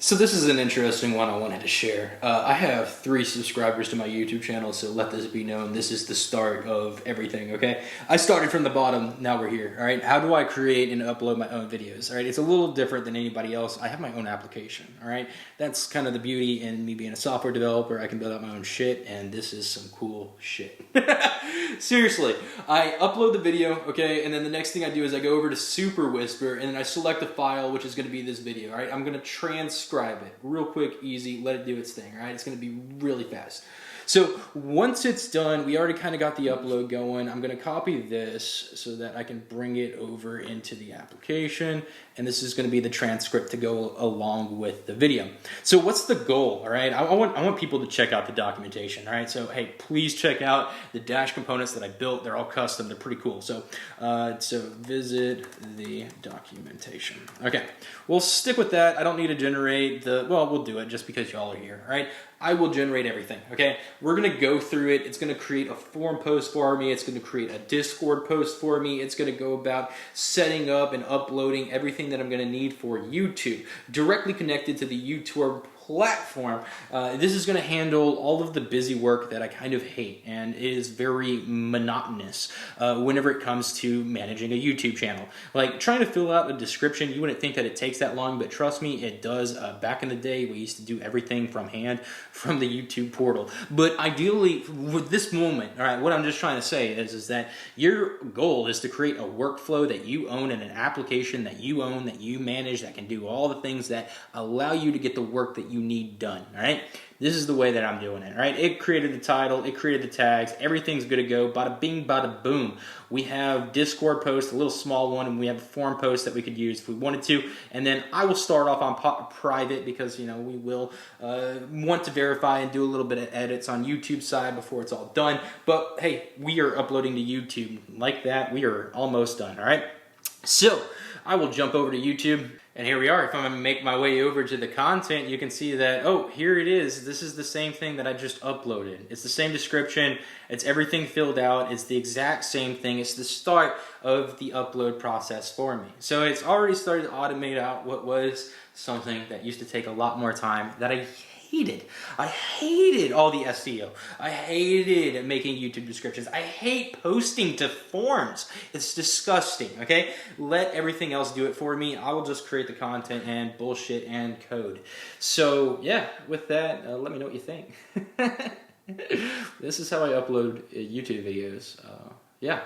So this is an interesting one I wanted to share. I have 3 subscribers to my YouTube channel, so let this be known. This is the start of everything, okay? I started from the bottom, now we're here, all right? How do I create and upload my own videos, all right? It's a little different than anybody else. I have my own application, all right? That's kind of the beauty in me being a software developer. I can build out my own shit, and this is some cool shit. Seriously, I upload the video, okay? And then the next thing I do is I go over to Super Whisper, and then I select a file, which is gonna be this video, all right? I'm gonna transcribe it real quick, easy, let it do its thing, all right? It's gonna be really fast. So once it's done, we already kind of got the upload going. I'm gonna copy this so that I can bring it over into the application, and this is gonna be the transcript to go along with the video. So what's the goal, all right? I want people to check out the documentation, all right? So hey, please check out the Dash components that I built. They're all custom, they're pretty cool. So, visit the documentation. Okay, we'll stick with that. I don't need to generate we'll do it just because y'all are here, all right? I will generate everything, okay? We're gonna go through it. It's gonna create a forum post for me. It's gonna create a Discord post for me. It's gonna go about setting up and uploading everything that I'm gonna need for YouTube, directly connected to the YouTube platform. This is gonna handle all of the busy work that I kind of hate, and it is very monotonous whenever it comes to managing a YouTube channel. Like trying to fill out a description, you wouldn't think that it takes that long, but trust me, it does. Back in the day, we used to do everything from hand from the YouTube portal. But ideally, with this moment, all right, what I'm just trying to say is that your goal is to create a workflow that you own and an application that you own, that you manage, that can do all the things that allow you to get the work that you need done, all right? This is the way that I'm doing it, all right? It created the title, it created the tags, everything's good to go, bada bing, bada boom. We have Discord post, a little small one, and we have a forum post that we could use if we wanted to, and then I will start off on private because, you know, we will want to verify and do a little bit of edits on YouTube side before it's all done, but hey, we are uploading to YouTube like that. We are almost done, all right? So, I will jump over to YouTube, and here we are. If I'm gonna make my way over to the content, you can see that, oh, here it is. This is the same thing that I just uploaded. It's the same description, it's everything filled out, it's the exact same thing. It's the start of the upload process for me. So it's already started to automate out what was something that used to take a lot more time that I hated. I hated all the SEO. I hated making YouTube descriptions. I hate posting to forums. It's disgusting, okay? Let everything else do it for me. I will just create the content and bullshit and code. So yeah, with that, let me know what you think. This is how I upload YouTube videos. Yeah.